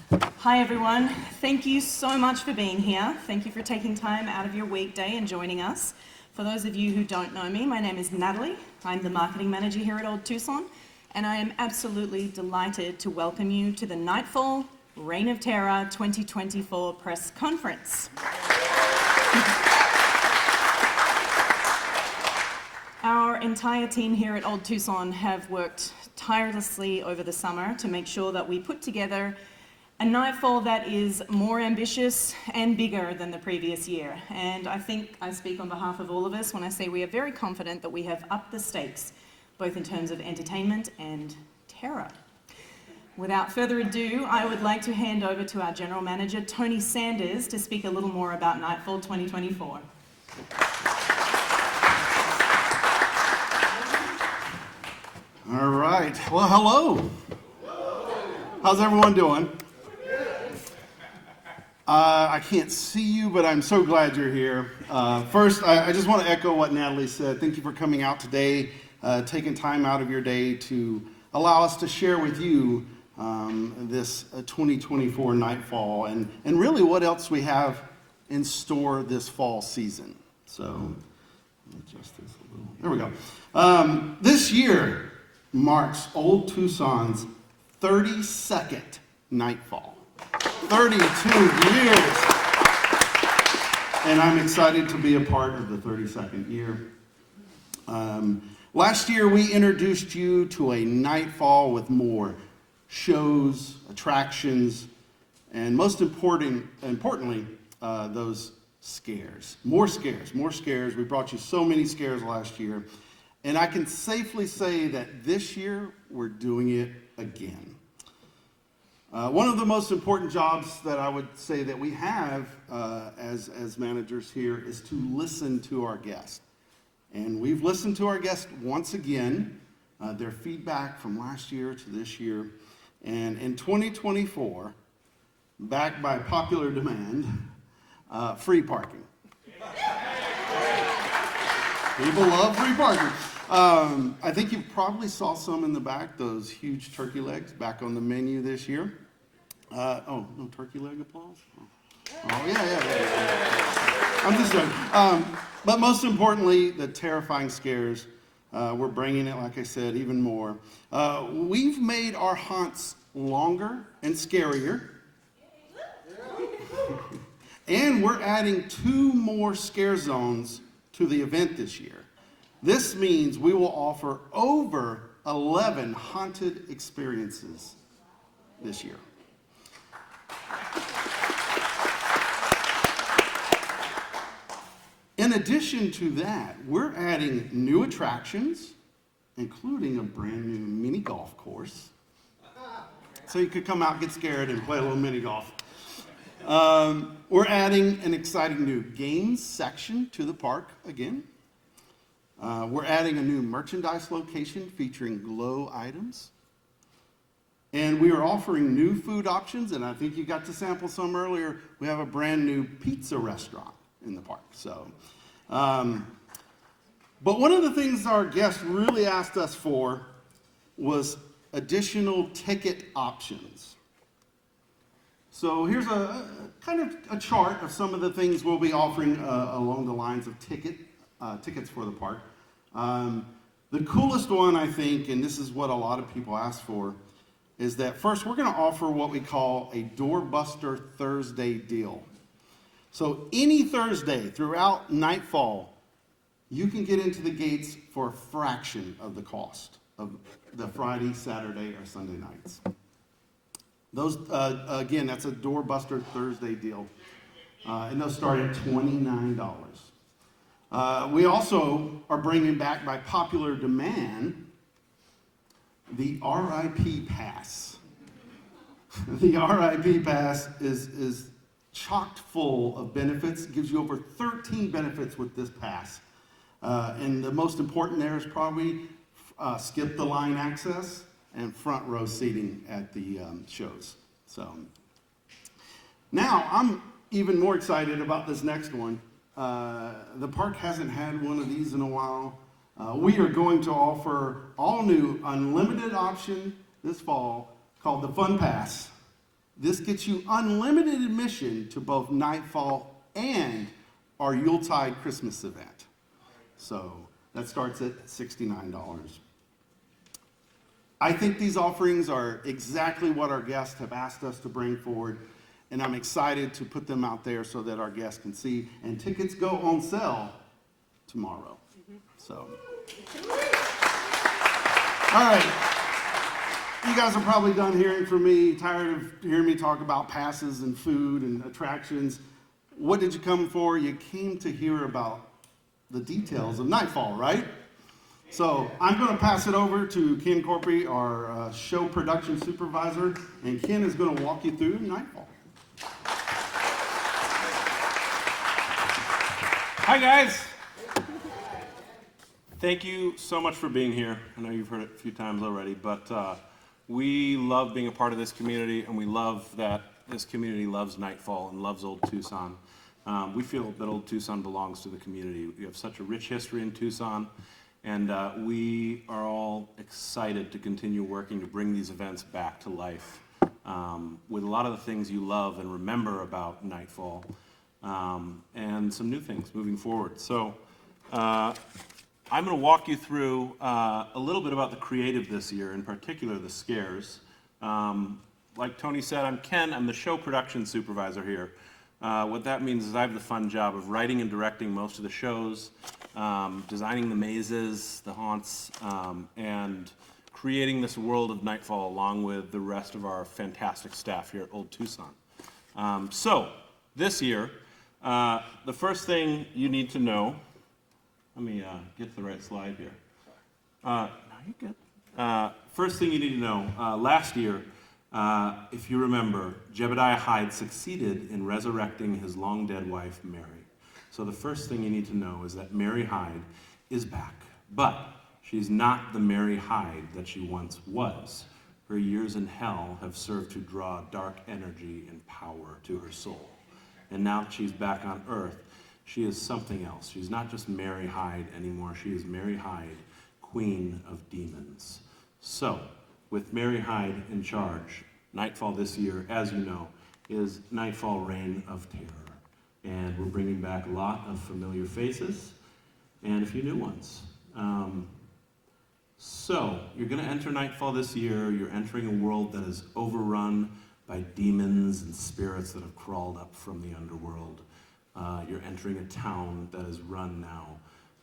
Hi everyone, thank you so much for being here. Thank you for taking time out of your weekday and joining us. For those of you who don't know me, my name is Natalie. I'm the marketing manager here at Old Tucson, and I am absolutely delighted to welcome you to the Nightfall Reign of Terror 2024 press conference. Our entire team here at Old Tucson have worked tirelessly over the summer to make sure that we put together a Nightfall that is more ambitious and bigger than the previous year. And I think I speak on behalf of all of us when I say we are very confident that we have upped the stakes, both in terms of entertainment and terror. Without further ado, I would like to hand over to our General Manager, Tony Sanders, to speak a little more about Nightfall 2024. All right. Well, hello. How's everyone doing? I can't see you, but I'm so glad you're here. First, I just want to echo what Natalie said. Thank you for coming out today, taking time out of your day to allow us to share with you this 2024 Nightfall and really what else we have in store this fall season. So, let me adjust this a little. There we go. This year marks Old Tucson's 32nd Nightfall. 32 years. And I'm excited to be a part of the 32nd year. Last year we introduced you to a Nightfall with more shows, attractions, and most importantly, those scares. More scares. We brought you so many scares last year. And I can safely say that this year we're doing it again. One of the most important jobs that I would say that we have as managers here is to listen to our guests. And we've listened to our guests once again, their feedback from last year to this year. And in 2024, backed by popular demand, free parking. People love free parking. I think you probably saw some in the back, those huge turkey legs back on the menu this year. No turkey leg applause? Oh, yeah. I'm just joking. But most importantly, the terrifying scares. We're bringing it, like I said, even more. We've made our haunts longer and scarier. And we're adding 2 more scare zones to the event this year. This means we will offer over 11 haunted experiences this year. In addition to that, we're adding new attractions, including a brand new mini golf course. So you could come out, get scared, and play a little mini golf. We're adding an exciting new games section to the park again. We're adding a new merchandise location featuring glow items. And we are offering new food options, and I think you got to sample some earlier. We have a brand new pizza restaurant in the park. But one of the things our guests really asked us for was additional ticket options. So here's a kind of a chart of some of the things we'll be offering along the lines of tickets for the park. The coolest one, I think, and this is what a lot of people ask for, is that first we're going to offer what we call a Doorbuster Thursday deal. So any Thursday throughout Nightfall, you can get into the gates for a fraction of the cost of the Friday, Saturday, or Sunday nights. Those, again, that's a Doorbuster Thursday deal, and those start at $29. We also are bringing back, by popular demand, the RIP Pass. The RIP Pass is chocked full of benefits. It gives you over 13 benefits with this pass. And the most important there is probably skip the line access and front row seating at the shows. So now I'm even more excited about this next one. The park hasn't had one of these in a while. We are going to offer all new unlimited option this fall called the Fun Pass. This gets you unlimited admission to both Nightfall and our Yuletide Christmas event. So that starts at $69. I think these offerings are exactly what our guests have asked us to bring forward, and I'm excited to put them out there so that our guests can see. And tickets go on sale tomorrow. So, all right. You guys are probably done hearing from me, tired of hearing me talk about passes and food and attractions. What did you come for? You came to hear about the details of Nightfall, right? So I'm going to pass it over to Ken Corpy, our show production supervisor, and Ken is going to walk you through Nightfall. Hi, guys. Thank you so much for being here. I know you've heard it a few times already, but we love being a part of this community, and we love that this community loves Nightfall and loves Old Tucson. We feel that Old Tucson belongs to the community. We have such a rich history in Tucson, and we are all excited to continue working to bring these events back to life with a lot of the things you love and remember about Nightfall, and some new things moving forward. So I'm going to walk you through a little bit about the creative this year, in particular the scares. Like Tony said, I'm Ken. I'm the show production supervisor here. What that means is I have the fun job of writing and directing most of the shows, designing the mazes, the haunts, and creating this world of Nightfall along with the rest of our fantastic staff here at Old Tucson. So this year, the first thing you need to know, let me get to the right slide here. No, you're good. First thing you need to know, last year, if you remember, Jebediah Hyde succeeded in resurrecting his long-dead wife, Mary. So the first thing you need to know is that Mary Hyde is back, but she's not the Mary Hyde that she once was. Her years in hell have served to draw dark energy and power to her soul. And now that she's back on earth, she is something else. She's not just Mary Hyde anymore. She is Mary Hyde, Queen of Demons. So, with Mary Hyde in charge, Nightfall this year, as you know, is Nightfall Reign of Terror. And we're bringing back a lot of familiar faces and a few new ones. So, you're going to enter Nightfall this year. You're entering a world that is overrun by demons and spirits that have crawled up from the underworld. You're entering a town that is run now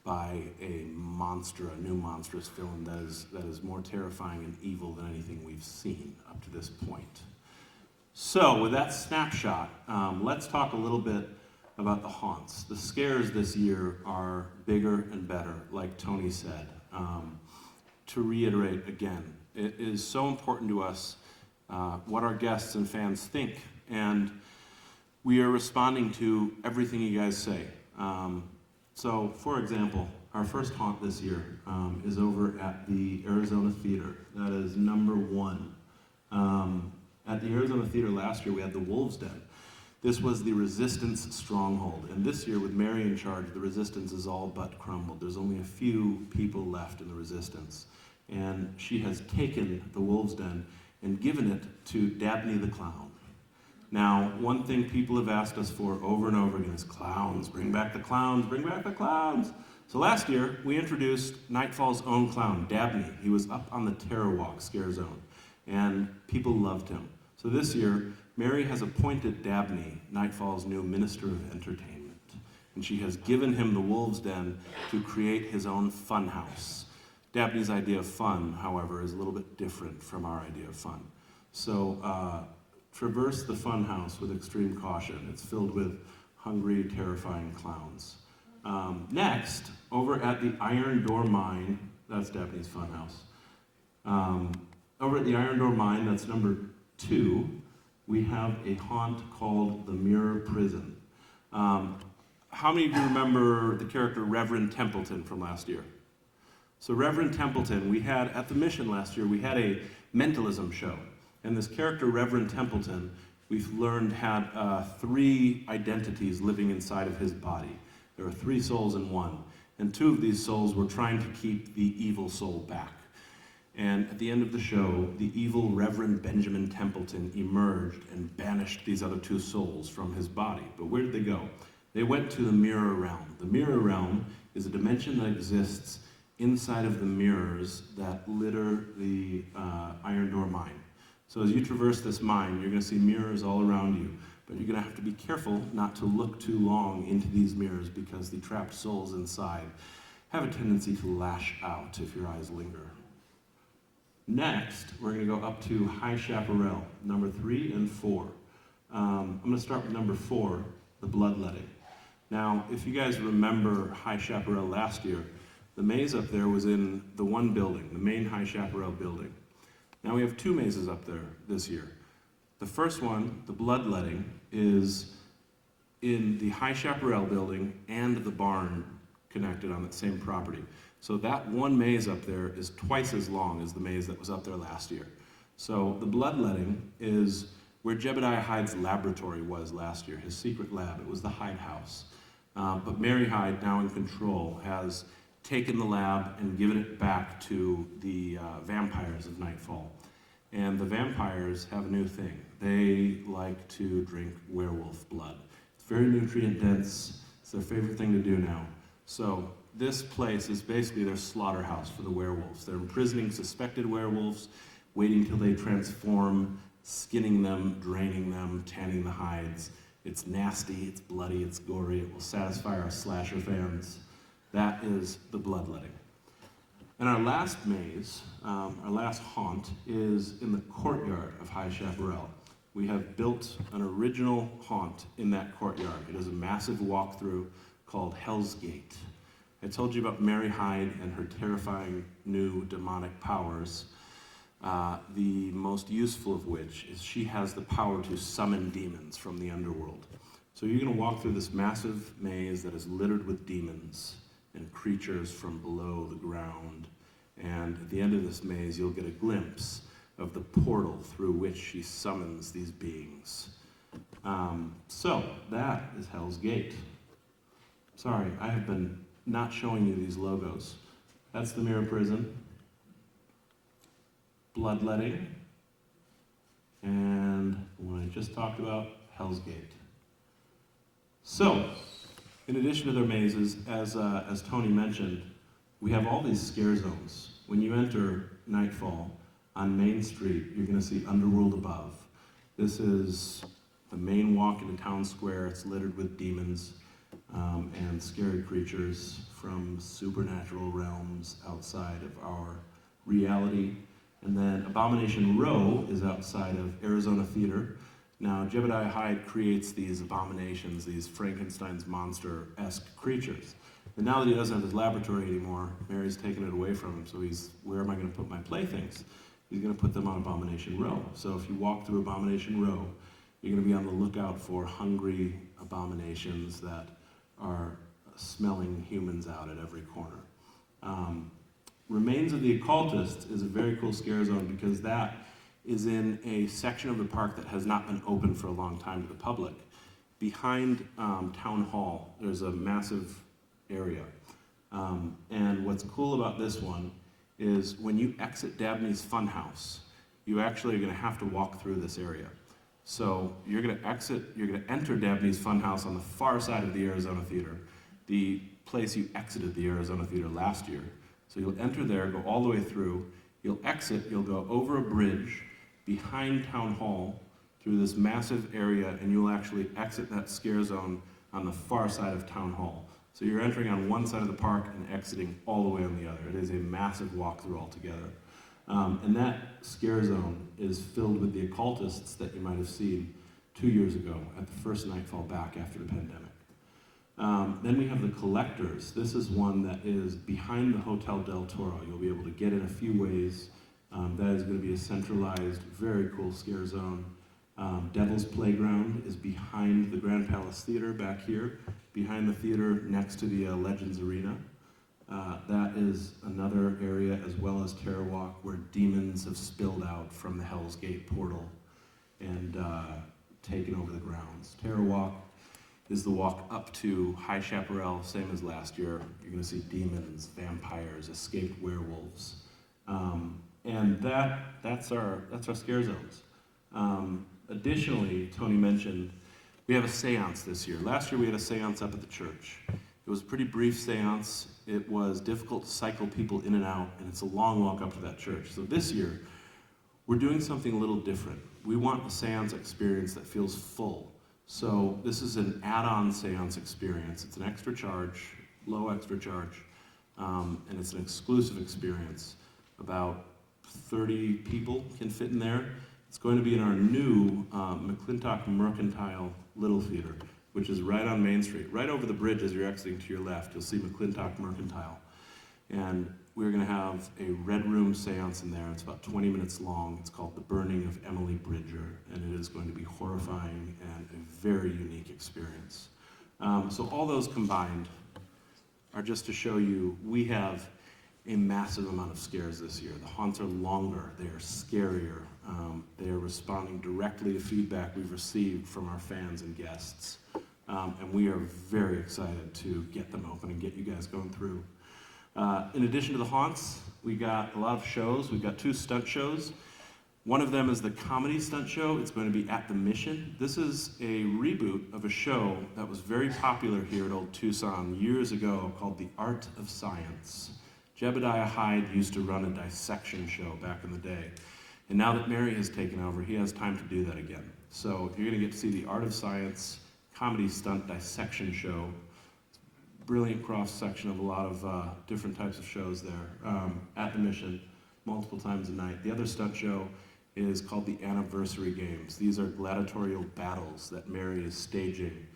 by a monster, a new monstrous villain that is more terrifying and evil than anything we've seen up to this point. So, with that snapshot, let's talk a little bit about the haunts. The scares this year are bigger and better, like Tony said. To reiterate again, it is so important to us what our guests and fans think, and we are responding to everything you guys say. So, for example, our first haunt this year is over at the Arizona Theater. That is number 1. At the Arizona Theater last year, we had the Wolves Den. This was the Resistance stronghold. And this year, with Mary in charge, the Resistance is all but crumbled. There's only a few people left in the Resistance. And she has taken the Wolves Den and given it to Dabney the Clown. Now, one thing people have asked us for over and over again is clowns. Bring back the clowns, bring back the clowns. So last year, we introduced Nightfall's own clown, Dabney. He was up on the Terror Walk scare zone, and people loved him. So this year, Mary has appointed Dabney Nightfall's new Minister of Entertainment, and she has given him the Wolves Den to create his own fun house. Dabney's idea of fun, however, is a little bit different from our idea of fun. So, traverse the fun house with extreme caution. It's filled with hungry, terrifying clowns. Next, over at the Iron Door Mine, that's Dabney's fun house. Over at the Iron Door Mine, that's number 2, we have a haunt called the Mirror Prison. How many of you remember the character Reverend Templeton from last year? So Reverend Templeton, we had, at the Mission last year, we had a mentalism show. And this character, Reverend Templeton, we've learned had 3 identities living inside of his body. There are 3 souls in one. And 2 of these souls were trying to keep the evil soul back. And at the end of the show, the evil Reverend Benjamin Templeton emerged and banished these other two souls from his body. But where did they go? They went to the mirror realm. The mirror realm is a dimension that exists inside of the mirrors that litter the Iron Door mine. So as you traverse this mine, you're going to see mirrors all around you, but you're going to have to be careful not to look too long into these mirrors because the trapped souls inside have a tendency to lash out if your eyes linger. Next, we're going to go up to High Chaparral, number 3 and 4. I'm going to start with number 4, the bloodletting. Now, if you guys remember High Chaparral last year, the maze up there was in the one building, the main High Chaparral building. Now we have 2 mazes up there this year. The first one, the bloodletting, is in the High Chaparral building and the barn connected on that same property. So that one maze up there is twice as long as the maze that was up there last year. So the bloodletting is where Jebediah Hyde's laboratory was last year, his secret lab. It was the Hyde House. But Mary Hyde, now in control, has taken the lab and given it back to the vampires of Nightfall. And the vampires have a new thing. They like to drink werewolf blood. It's very nutrient dense. It's their favorite thing to do now. So this place is basically their slaughterhouse for the werewolves. They're imprisoning suspected werewolves, waiting till they transform, skinning them, draining them, tanning the hides. It's nasty, it's bloody, it's gory. It will satisfy our slasher fans. That is the bloodletting. And our last maze, our last haunt, is in the courtyard of High Chaparral. We have built an original haunt in that courtyard. It is a massive walkthrough called Hell's Gate. I told you about Mary Hyde and her terrifying new demonic powers, the most useful of which is she has the power to summon demons from the underworld. So you're going to walk through this massive maze that is littered with demons and creatures from below the ground. And at the end of this maze, you'll get a glimpse of the portal through which she summons these beings. So that is Hell's Gate. Sorry, I have been not showing you these logos. That's the Mirror Prison, Bloodletting, and the one I just talked about, Hell's Gate. So, in addition to their mazes, as Tony mentioned, we have all these scare zones. When you enter Nightfall on Main Street, you're going to see Underworld above. This is the main walk into town square. It's littered with demons and scary creatures from supernatural realms outside of our reality. And then Abomination Row is outside of Arizona Theater. Now, Jebediah Hyde creates these abominations, these Frankenstein's monster-esque creatures. And now that he doesn't have his laboratory anymore, Mary's taken it away from him, so where am I going to put my playthings? He's going to put them on Abomination Row. So if you walk through Abomination Row, you're going to be on the lookout for hungry abominations that are smelling humans out at every corner. Remains of the Occultists is a very cool scare zone because that is in a section of the park that has not been open for a long time to the public. Behind Town Hall, there's a massive area. And what's cool about this one is when you exit Dabney's Funhouse, you actually are going to have to walk through this area. So you're going to enter Dabney's Funhouse on the far side of the Arizona Theater, the place you exited the Arizona Theater last year. So you'll enter there, go all the way through, you'll exit, you'll go over a bridge behind Town Hall through this massive area, and you'll actually exit that scare zone on the far side of Town Hall. So you're entering on one side of the park and exiting all the way on the other. It is a massive walkthrough altogether. And that scare zone is filled with the occultists that you might have seen 2 years ago at the first Nightfall back after the pandemic. Then we have the collectors. This is one that is behind the Hotel del Toro. You'll be able to get in a few ways. That is going to be a centralized, very cool scare zone. Devil's Playground is behind the Grand Palace Theater back here, behind the theater next to the Legends Arena. That is another area, as well as Terror Walk, where demons have spilled out from the Hell's Gate portal and taken over the grounds. Terror Walk is the walk up to High Chaparral, same as last year. You're going to see demons, vampires, escaped werewolves. And that's our scare zones. Additionally, Tony mentioned we have a seance this year. Last year we had a seance up at the church. It was a pretty brief seance. It was difficult to cycle people in and out, and it's a long walk up to that church. So this year, we're doing something a little different. We want a seance experience that feels full. So this is an add-on seance experience. It's an extra charge, low extra charge, and it's an exclusive experience. About 30 people can fit in there. It's going to be in our new McClintock Mercantile Little Theater, which is right on Main Street. Right over the bridge as you're exiting to your left, you'll see McClintock Mercantile. And we're going to have a Red Room seance in there. It's about 20 minutes long. It's called The Burning of Emily Bridger, and it is going to be horrifying and a very unique experience. So all those combined are just to show you we have a massive amount of scares this year. The haunts are longer, they are scarier, they are responding directly to feedback we've received from our fans and guests. And we are very excited to get them open and get you guys going through. In addition to the haunts, we got a lot of shows. We've got 2 stunt shows. One of them is the comedy stunt show. It's going to be at the Mission. This is a reboot of a show that was very popular here at Old Tucson years ago called The Art of Science. Jebediah Hyde used to run a dissection show back in the day. And now that Mary has taken over, he has time to do that again. So you're going to get to see The Art of Science comedy stunt dissection show. Brilliant cross-section of a lot of different types of shows there at the Mission, multiple times a night. The other stunt show is called the Anniversary Games. These are gladiatorial battles that Mary is staging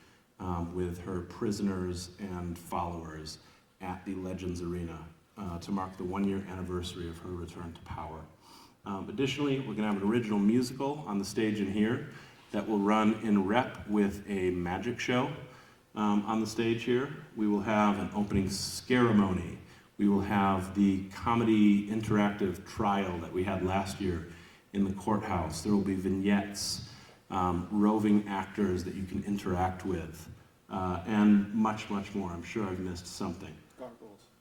with her prisoners and followers at the Legends Arena to mark the 1-year anniversary of her return to power. Additionally, we're going to have an original musical on the stage in here that will run in rep with a magic show. On the stage here, we will have an opening ceremony. We will have the comedy interactive trial that we had last year in the courthouse. There will be vignettes, roving actors that you can interact with, and much, much more. I'm sure I've missed something.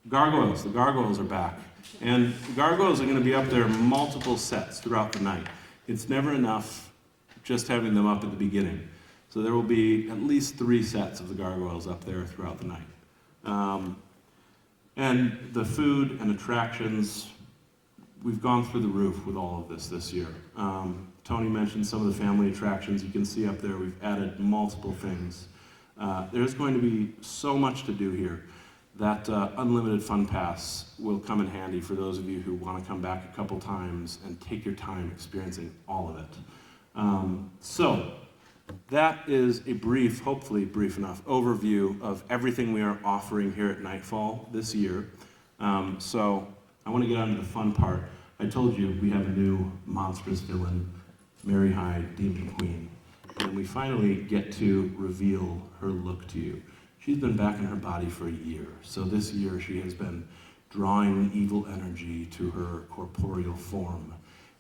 Gargoyles. The gargoyles are back. And gargoyles are going to be up there multiple sets throughout the night. It's never enough just having them up at the beginning. So there will be at least 3 sets of the gargoyles up there throughout the night. And the food and attractions, we've gone through the roof with all of this year. Tony mentioned some of the family attractions you can see up there. We've added multiple things. There's going to be so much to do here that unlimited fun pass will come in handy for those of you who want to come back a couple times and take your time experiencing all of it. So that is a brief, hopefully brief enough, overview of everything we are offering here at Nightfall this year. So I want to get on to the fun part. I told you we have a new monstrous villain, Mary Hyde, Demon Queen. And we finally get to reveal her look to you. She's been back in her body for a year. So this year she has been drawing evil energy to her corporeal form.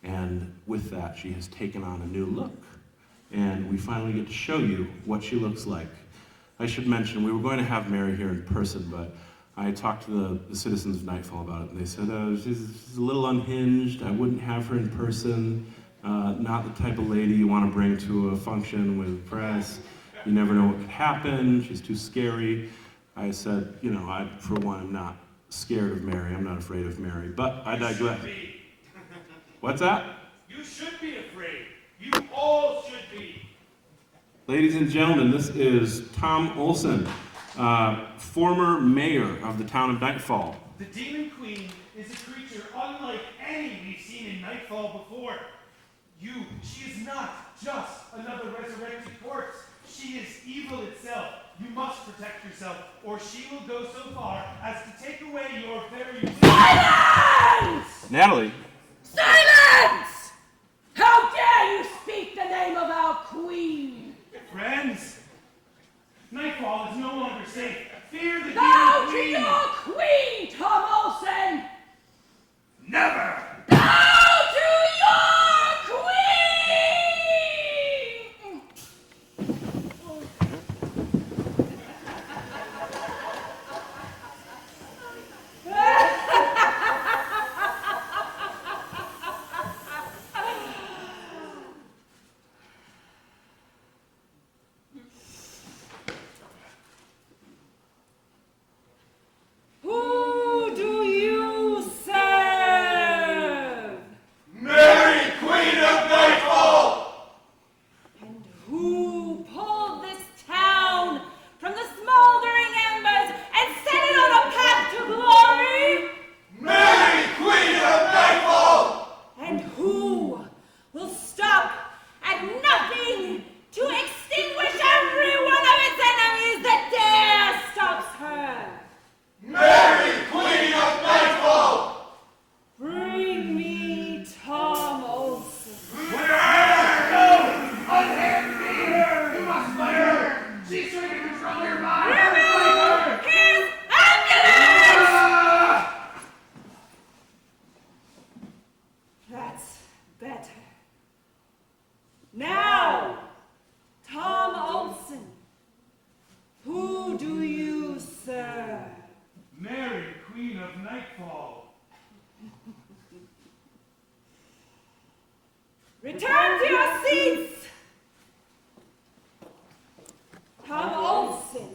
And with that, she has taken on a new look. And we finally get to show you what she looks like. I should mention, we were going to have Mary here in person, but I talked to the citizens of Nightfall about it, and they said, she's a little unhinged, I wouldn't have her in person, not the type of lady you want to bring to a function with press, you never know what could happen, she's too scary. I said, I, for one, am not scared of Mary, I'm not afraid of Mary, but I digress. What's that? You should be afraid. You all should be. Ladies and gentlemen, this is Tom Olson, former mayor of the town of Nightfall. The Demon Queen is a creature unlike any we've seen in Nightfall before. She is not just another resurrected corpse. She is evil itself. You must protect yourself, or she will go so far as to take away your very... Silence! Natalie. Silence! How dare you speak the name of our queen? Friends, Nightfall is no longer safe. Fear the Bow Demon to Queen! your queen, Tom Olson! Never! Bow to your queen! seats! Tom Olson,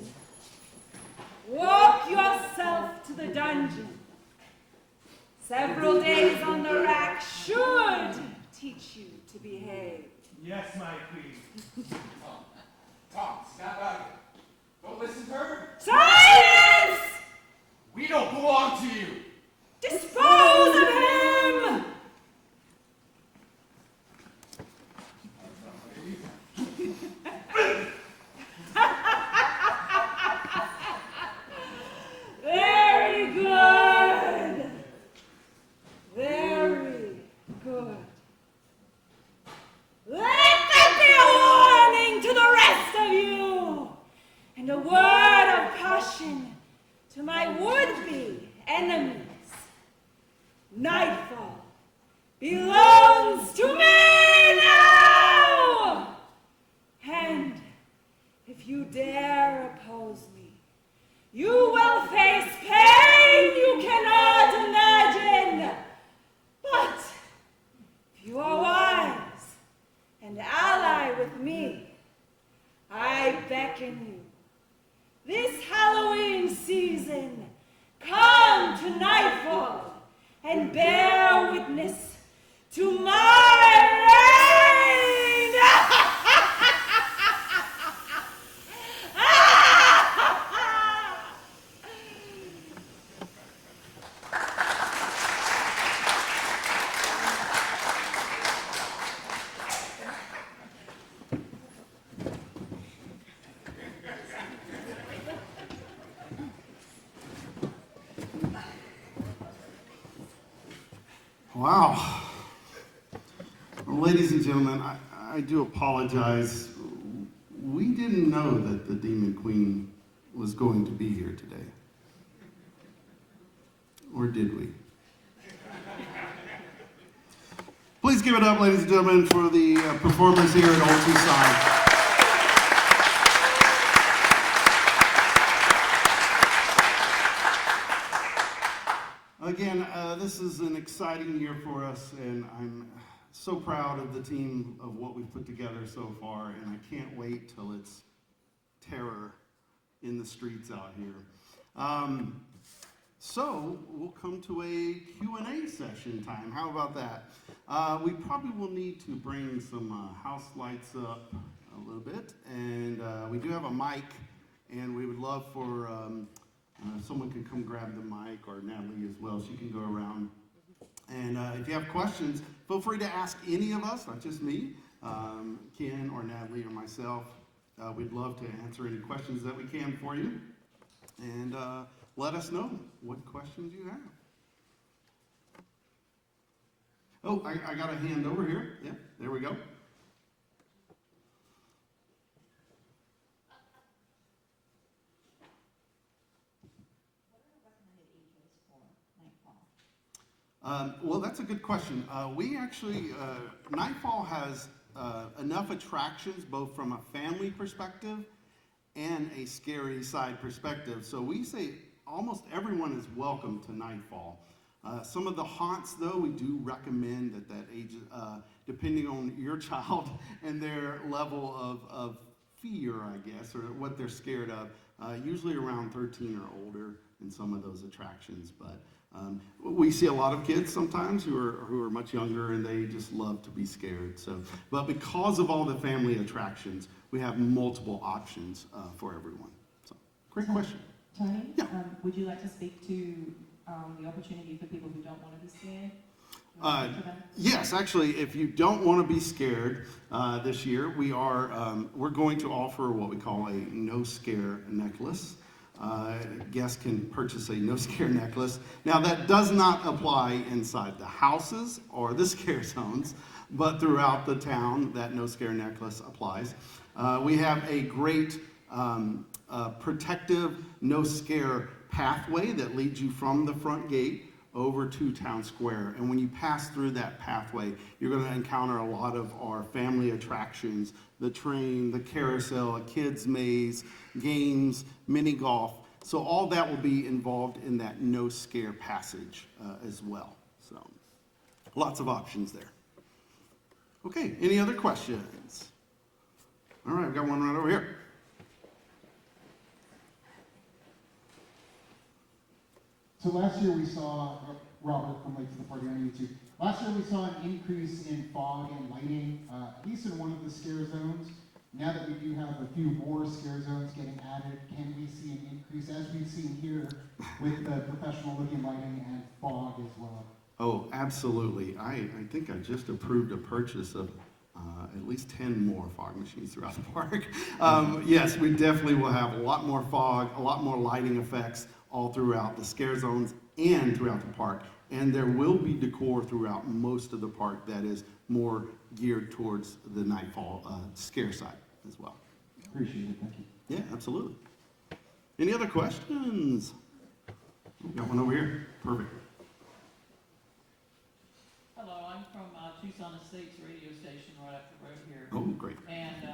walk yourself to the dungeon. Several days on the rack should teach you to behave. Yes, my queen. Tom, snap out of it. Don't listen to her. Silence! We don't belong to you. Dispose of him! Very good. Very good. Let that be a warning to the rest of you, and a word of caution to my would-be enemies. Nightfall belongs to me now! And if you dare oppose me, you will face pain you cannot imagine. But if you are wise and ally with me, I beckon you. This Halloween season, come to Nightfall and bear witness to my reign! Wow. Well, ladies and gentlemen, I do apologize. We didn't know that the Demon Queen was going to be here today. Or did we? Please give it up, ladies and gentlemen, for the performers here at Old Tucson. Again, this is an exciting year for us, and I'm so proud of the team of what we've put together so far, and I can't wait till it's terror in the streets out here. So we'll come to a Q&A session time. How about that? We probably will need to bring some house lights up a little bit, and we do have a mic, and we would love for someone can come grab the mic, or Natalie as well. She can go around. And if you have questions, feel free to ask any of us, not just me, Ken or Natalie or myself. We'd love to answer any questions that we can for you. And let us know what questions you have. Oh, I got a hand over here. Yeah, there we go. Well, that's a good question. We actually, Nightfall has enough attractions, both from a family perspective and a scary side perspective. So we say almost everyone is welcome to Nightfall. Some of the haunts, though, we do recommend at that age, depending on your child and their level of fear, I guess, or what they're scared of, usually around 13 or older in some of those attractions. But we see a lot of kids sometimes who are much younger, and they just love to be scared. So, but because of all the family attractions, we have multiple options for everyone. So, great question. Tony, Yeah. would you like to speak to the opportunity for people who don't want to be scared? Yes, actually, if you don't want to be scared this year, we're going to offer what we call a no scare necklace. Guests can purchase a no scare necklace. Now, that does not apply inside the houses or the scare zones, but throughout the town, that no scare necklace applies. We have a great protective no scare pathway that leads you from the front gate over to Town Square. And when you pass through that pathway, you're going to encounter a lot of our family attractions, the train, the carousel, a kid's maze, games, mini golf. So all that will be involved in that no scare passage as well. So lots of options there. Okay, any other questions? All right, we've got one right over here. So last year we saw, Robert from Lake to the Party on YouTube. Last year we saw an increase in fog and lighting, at least in one of the scare zones. Now that we do have a few more scare zones getting added, can we see an increase as we've seen here with the professional looking lighting and fog as well? Oh, absolutely. I think I just approved a purchase of at least 10 more fog machines throughout the park. Yes, we definitely will have a lot more fog, a lot more lighting effects all throughout the scare zones and throughout the park. And there will be decor throughout most of the park that is more geared towards the Nightfall scare side as well. Appreciate it, thank you. Yeah, absolutely. Any other questions? Got one over here. Perfect. Hello, I'm from Tucson Estates radio station right up the road here. Oh, great. And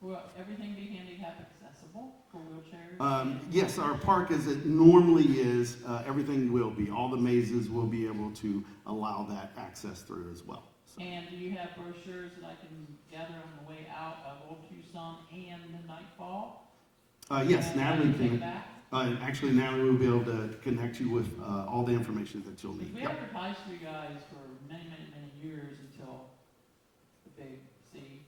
will everything be handicap accessible for wheelchairs? Yes, our park as it normally is, everything will be. All the mazes will be able to allow that access through as well. So. And do you have brochures that I can gather on the way out of Old Tucson and the Nightfall? Yes, And Natalie take can. back? Actually, Natalie will be able to connect you with all the information that you'll need. We Yep. advertised for you guys for many, many, many years until the big C.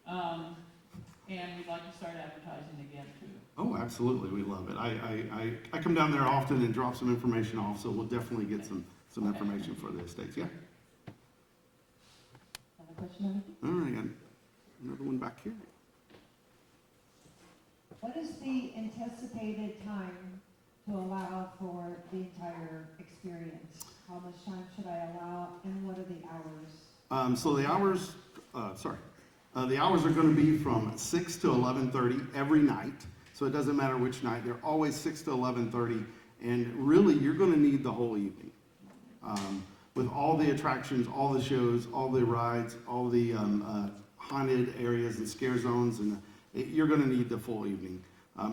And we'd like to start advertising again too. Oh, absolutely. We love it. I come down there often and drop some information off, so we'll definitely get some information for the estates. Yeah. Another question? All right. Got another one back here. What is the anticipated time to allow for the entire experience? How much time should I allow, and what are the hours? So the hours, the hours are going to be from 6 to 11:30 every night. So it doesn't matter which night. They're always 6 to 11:30, and really you're going to need the whole evening. With all the attractions, all the shows, all the rides, all the haunted areas and scare zones, and you're going to need the full evening.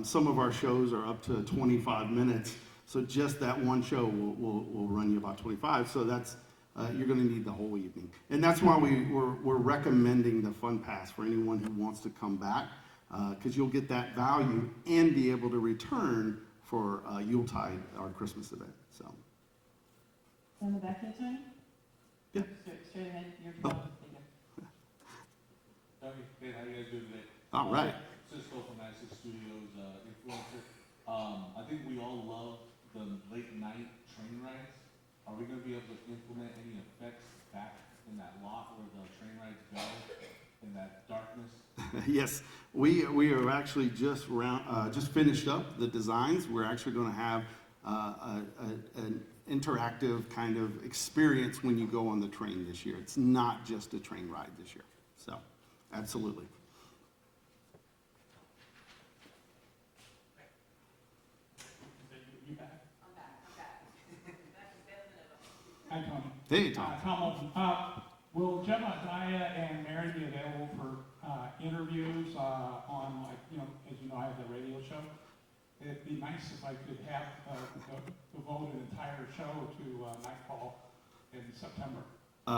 Some of our shows are up to 25 minutes, so just that one show will run you about 25. So that's you're going to need the whole evening, and that's why we're recommending the Fun Pass for anyone who wants to come back, because you'll get that value and be able to return for Yuletide, our Christmas event. So. On the back of the time? Yeah. Straight ahead, your Oh. turn. Hey, how you guys doing today? All right. Cisco from Magic Studios, influencer. I think we all love the late night train rides. Are we going to be able to implement any effects back in that lot where the train rides go in that darkness? Yes, we are actually just finished up the designs. We're actually going to have an interactive kind of experience when you go on the train this year. It's not just a train ride this year. So, absolutely. Hi, Tony. Hey, Tom. Tom Olson. Will Gemma, Daya, and Mary be available for interviews on, like, as you know, I have the radio show. It'd be nice if I could have devote an entire show to Nightfall in September.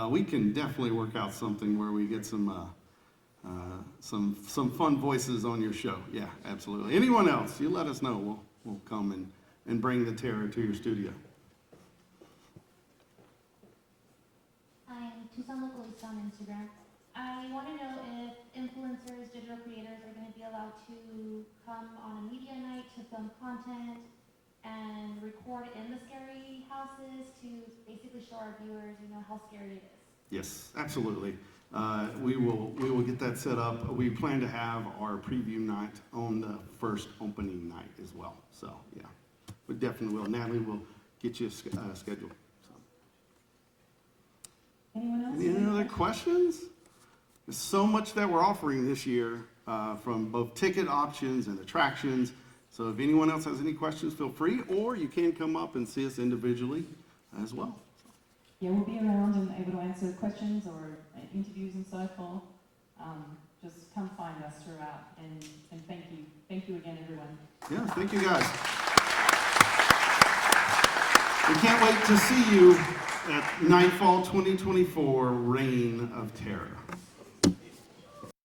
We can definitely work out something where we get some fun voices on your show. Yeah, absolutely. Anyone else, you let us know. We'll come and bring the terror to your studio. I'm Tucson Localista on Instagram. I want to know if influencers, digital creators are going to be allowed to come on a media night to film content and record in the scary houses to basically show our viewers, how scary it is. Yes, absolutely. We will get that set up. We plan to have our preview night on the first opening night as well. So yeah, we definitely will. Natalie will get you a schedule. So. Anyone else? Any other questions? There's so much that we're offering this year from both ticket options and attractions. So if anyone else has any questions, feel free, or you can come up and see us individually as well. Yeah, we'll be around and able to answer questions or interviews and so forth. Just come find us throughout, and thank you. Thank you again, everyone. Yeah, thank you guys. We can't wait to see you at Nightfall 2024 Reign of Terror.